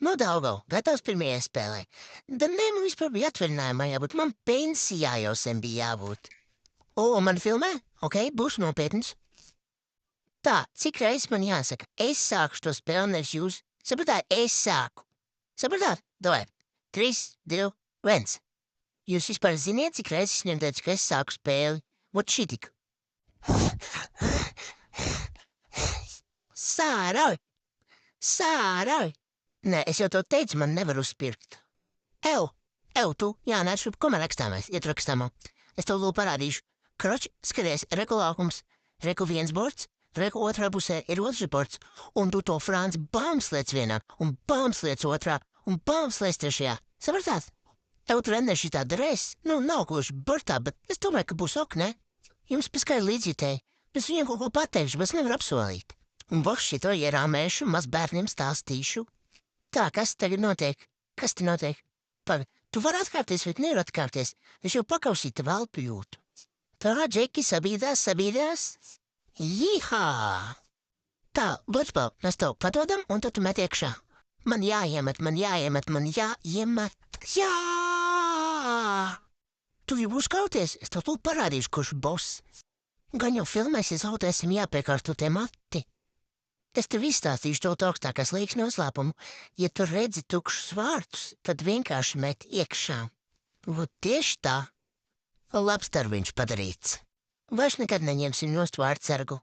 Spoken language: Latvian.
Nu, Daugau, gatavs pirmajai spēlei. Da nē, man vispār bija atvaļinājumā jābūt. Man pensijā jau sen bija jābūt. O, man filmē? Ok, būšu nopietns. Tā, cik reizes man jāsaka? Es sāku to spēli, nevis jūs. Sapratāt, es sāku. Sapratāt? Davai. 3, 2, 1. Jūs vispār ziniet, cik reizes viņam teica, ka es sāku spēli? Vot šitik. Sārauj! Sārauj! Nē, es jau to teicu, man nevar uzpirkt. Tu, jā, nē, šup, ko man rakstāmais, iet rakstāmā. Es tev lūdzu parādīšu. Kroč, skaties, reku laukums, reku viens borts, reku otrā pusē ir otrs borts, un tu to Frāns bāms liec vienā, un bāms liec otrā, un bāms liec trešajā. Sapratāt? Treneris šitā darēs, nu, nav gluži bortā, bet es domāju, ka būs ok, ne? Jums piskai līdzītēji, es viņiem kaut ko pateikšu, bet es nevaru apsolīt. Un boš šito ierāmēšu, maz bērniem stāstīšu. Tā, kas tagad notiek? Kas te notiek? Pagaid, tu vari atkāpties, vai nevar atkāpties? Es jau pakausīta velpu jūtu. Tā, Džeki, sabīdās. Jihā! Tā, Lūdzu, mēs tev padodam, un tad tu met iekšā. Man jāiemet. Jā! Tu jau būs kauties, es tev tūlīt parādīšu, kurš boss. Gan jau filmēs, ja zaudēsim jāpiekārto tie mati. Es tev izstāstīšu to augstākās līgas noslēpumu. Ja tu redzi tukšus vārtus, tad vienkārši met iekšā. Vot tieši tā. Labs darbiņš padarīts. Vairs nekad neņemsim nost vārdsargu.